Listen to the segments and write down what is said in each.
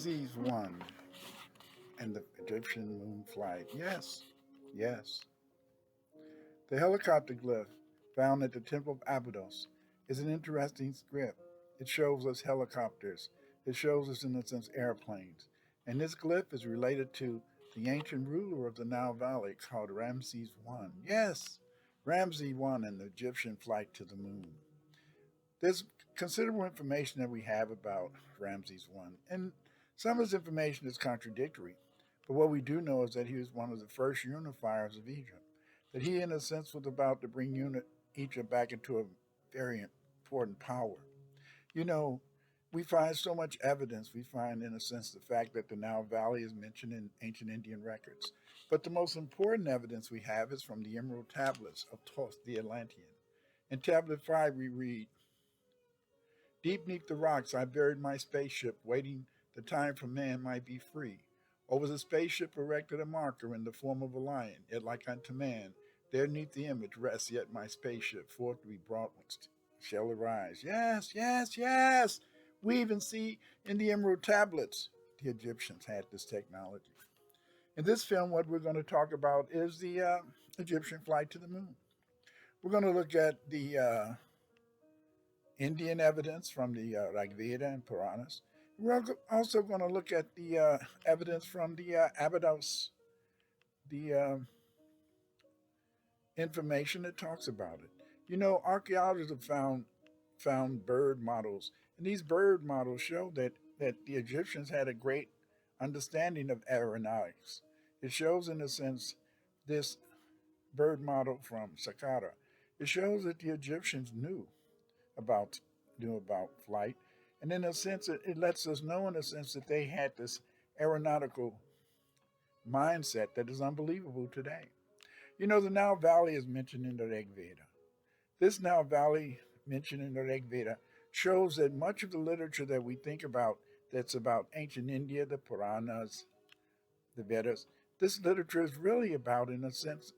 Ramesses I and the Egyptian moon flight. Yes, yes. The helicopter glyph found at the Temple of Abydos is an interesting script. It shows us helicopters. It shows us, in a sense, airplanes. And this glyph is related to the ancient ruler of the Nile Valley called Ramesses I. Yes, Ramesses I and the Egyptian flight to the moon. There's considerable information that we have about Ramesses I, and some of this information is contradictory. But what we do know is that he was one of the first unifiers of Egypt. That he, in a sense, was about to bring Egypt back into a very important power. You know, we find so much evidence. We find, in a sense, the fact that the Nile Valley is mentioned in ancient Indian records. But the most important evidence we have is from the emerald tablets of Thoth the Atlantean. In tablet 5, we read, deep beneath the rocks, I buried my spaceship, waiting the time for man might be free. Over the spaceship erected a marker in the form of a lion, yet like unto man. There neath the image rests yet my spaceship, forth to be brought shall arise. Yes, yes, yes. We even see in the emerald tablets the Egyptians had this technology. In this film, what we're going to talk about is the Egyptian flight to the moon. We're going to look at the Indian evidence from the Rig Veda and Puranas. We're also going to look at the evidence from the Abydos, the information that talks about it. You know, archaeologists have found bird models, and these bird models show that the Egyptians had a great understanding of aeronautics. It shows, in a sense, this bird model from Saqqara. It shows that the Egyptians about knew about flight, and in a sense, it lets us know, in a sense, that they had this aeronautical mindset that is unbelievable today. You know, the Nile Valley is mentioned in the Rig Veda. This Nile Valley mentioned in the Rig Veda shows that much of the literature that we think about that's about ancient India, the Puranas, the Vedas, this literature is really about, in a sense,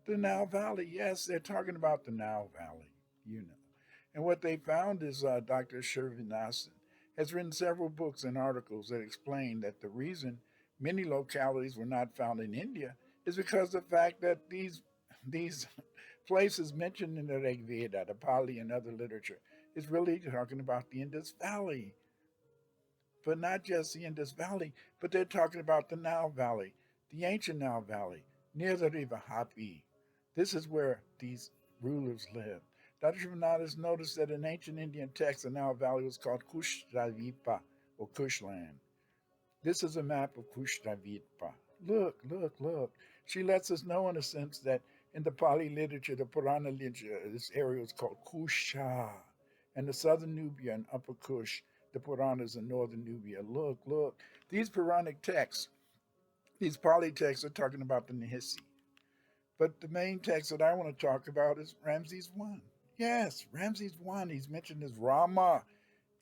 the Nile Valley. Yes, they're talking about the Nile Valley, you know. And what they found is Dr. Srinivasan has written several books and articles that explain that the reason many localities were not found in India is because of the fact that these places mentioned in the Rig Veda, the Pali, and other literature is really talking about the Indus Valley. But not just the Indus Valley, but they're talking about the Nile Valley, the ancient Nile Valley, near the river Hapi. This is where these rulers lived. Dr. Srinivasan noticed that in ancient Indian texts, the Nile Valley was called Kushtravipa, or Kushland. This is a map of Kushtravipa. Look, look, look. She lets us know, in a sense, that in the Pali literature, the Purana literature, this area is called Kusha. And the southern Nubia and Upper Kush, the Puranas in northern Nubia. Look, look. These Puranic texts, these Pali texts are talking about the Nihisi. But the main text that I want to talk about is Ramesses I. Yes, Ramesses I. He's mentioned as Rama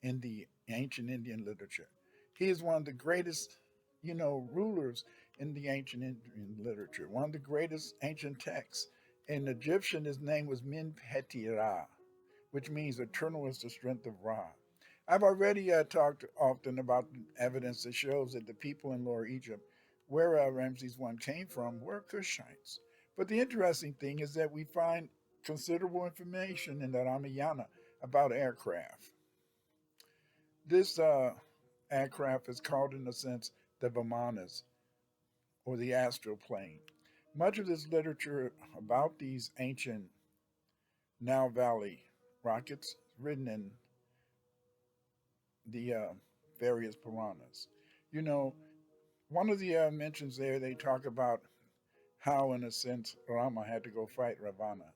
in the ancient Indian literature. He is one of the greatest, rulers in the ancient Indian literature, one of the greatest ancient texts. In Egyptian, his name was Minpeti-Ra, which means eternal is the strength of Ra. I've already talked often about evidence that shows that the people in Lower Egypt, where Ramesses I came from, were Cushites. But the interesting thing is that we find considerable information in the Ramayana about aircraft. This aircraft is called, in a sense, the Vimanas, or the astral plane. Much of this literature about these ancient Nile Valley rockets is written in the various Puranas. You know, one of the mentions there, they talk about how, in a sense, Rama had to go fight Ravana.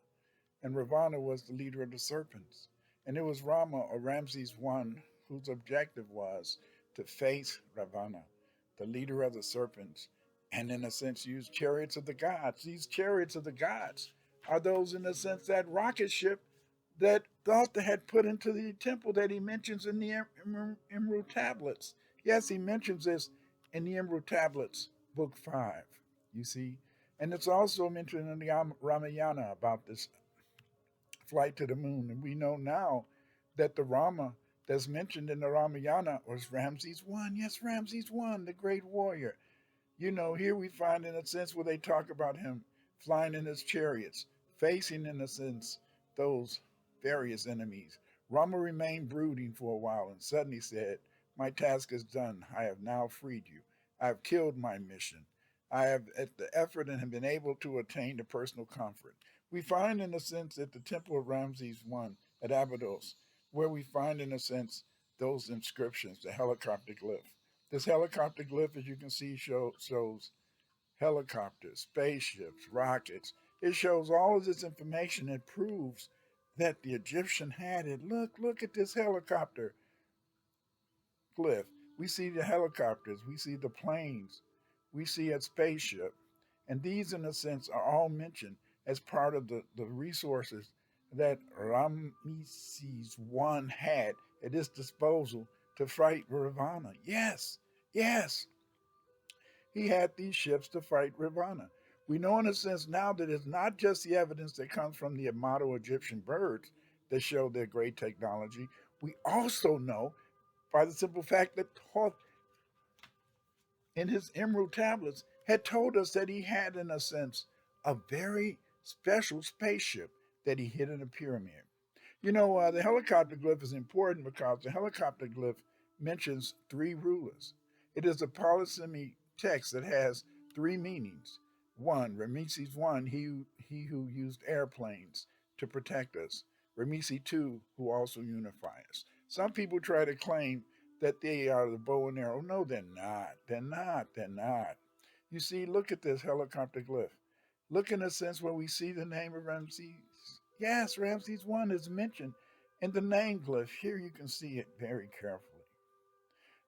And Ravana was the leader of the serpents. And it was Rama, or Ramesses I, whose objective was to face Ravana, the leader of the serpents, and in a sense use chariots of the gods. These chariots of the gods are those, in a sense, that rocket ship that Thoth had put into the temple that he mentions in the Emerald Tablets. Yes, he mentions this in the Emerald Tablets, Book 5, you see. And it's also mentioned in the Ramayana about this flight to the moon. And we know now that the Rama that's mentioned in the Ramayana was Ramesses I. Yes, Ramesses I, the great warrior. Here we find, in a sense, where they talk about him flying in his chariots, facing, in a sense, those various enemies. Rama remained brooding for a while and suddenly said, "My task is done. I have now freed you. I have killed my mission. I have, at the effort, and have been able to attain the personal comfort." We find, in a sense, at the temple of Ramses I at Abydos, where we find, in a sense, those inscriptions, the helicopter glyph. This helicopter glyph, as you can see, shows helicopters, spaceships, rockets. It shows all of this information. It proves that the Egyptian had it. Look at this helicopter glyph. We see the helicopters, we see the planes, we see a spaceship. And these, in a sense, are all mentioned as part of the resources that Ramesses I had at his disposal to fight Ravana. Yes, yes, he had these ships to fight Ravana. We know, in a sense, now that it's not just the evidence that comes from the Abydos Egyptian birds that show their great technology. We also know, by the simple fact that Thoth, in his emerald tablets, had told us that he had, in a sense, a very special spaceship that he hid in a pyramid. The helicopter glyph is important because the helicopter glyph mentions three rulers. It is a polysemy text that has three meanings. One, Ramesses I, he who used airplanes to protect us. Ramesses II, who also unify us. Some people try to claim that they are the bow and arrow. No, they're not. They're not. They're not. You see, look at this helicopter glyph. Look, in a sense, where we see the name of Ramses. Yes, Ramses I is mentioned in the name glyph. Here you can see it very carefully.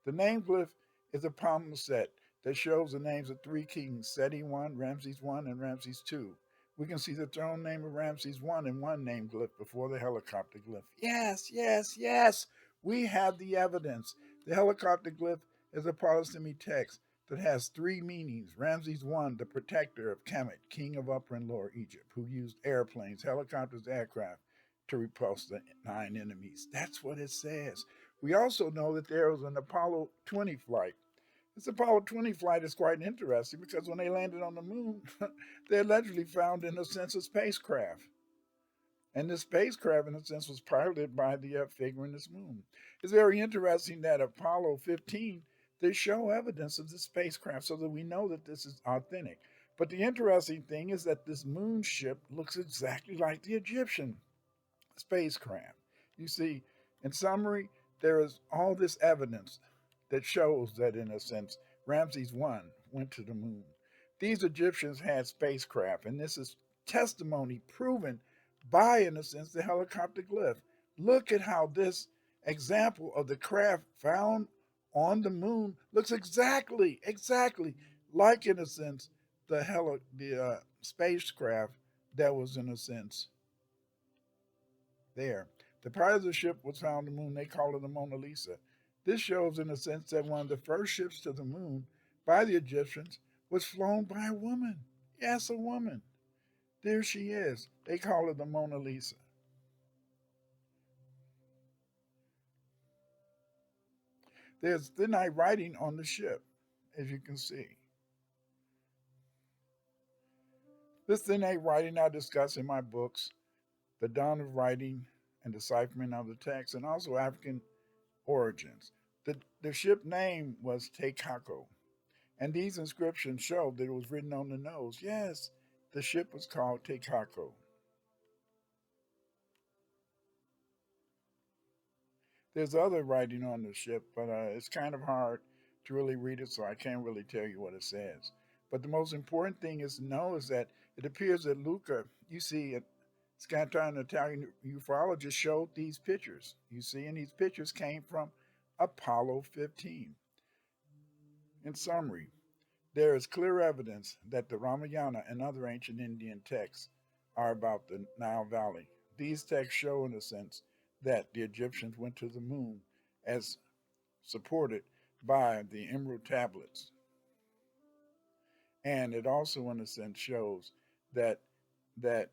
The name glyph is a palimpsest that shows the names of three kings, Seti I, Ramses I, and Ramses II. We can see the throne name of Ramses I in one name glyph before the helicopter glyph. Yes, yes, yes, we have the evidence. The helicopter glyph is a polysemy text that has three meanings. Ramses I, the protector of Kemet, king of Upper and Lower Egypt, who used airplanes, helicopters, aircraft to repulse the 9 enemies. That's what it says. We also know that there was an Apollo 20 flight. This Apollo 20 flight is quite interesting because when they landed on the moon, they allegedly found, in a sense, a spacecraft. And this spacecraft, in a sense, was piloted by the figure in this moon. It's very interesting that Apollo 15, they show evidence of this spacecraft so that we know that this is authentic. But the interesting thing is that this moon ship looks exactly like the Egyptian spacecraft. You see, in summary, there is all this evidence that shows that, in a sense, Ramses I went to the moon. These Egyptians had spacecraft, and this is testimony proven by, in a sense, the helicopter glyph. Look at how this example of the craft found on the moon looks exactly like, in a sense, the spacecraft that was, in a sense, there. The part of the ship was found on the moon. They call it the Mona Lisa. This shows, in a sense, that one of the first ships to the moon by the Egyptians was flown by a woman. Yes, a woman. There she is. They call it the Mona Lisa. There's thinite writing on the ship, as you can see. This thinite writing I discuss in my books, The Dawn of Writing and Deciphering of the Text, and also African Origins. The ship name was Teikako, and these inscriptions show that it was written on the nose. Yes, the ship was called Teikako. There's other writing on the ship, but it's kind of hard to really read it, so I can't really tell you what it says. But the most important thing is to know is that it appears that Luca, you see, Scanton, an Italian ufologist, showed these pictures. You see, and these pictures came from Apollo 15. In summary, there is clear evidence that the Ramayana and other ancient Indian texts are about the Nile Valley. These texts show, in a sense, that the Egyptians went to the moon as supported by the emerald tablets. And it also, in a sense, shows that that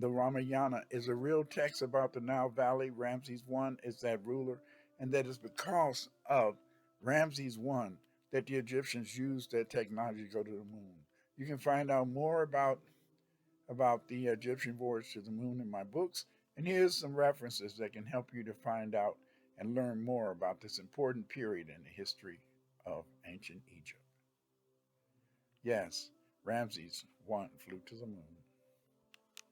the Ramayana is a real text about the Nile Valley. Ramses I is that ruler, and that is because of Ramses I that the Egyptians used that technology to go to the moon. You can find out more about the Egyptian voyage to the moon in my books, and here's some references that can help you to find out and learn more about this important period in the history of ancient Egypt. Yes, Ramses I flew to the moon.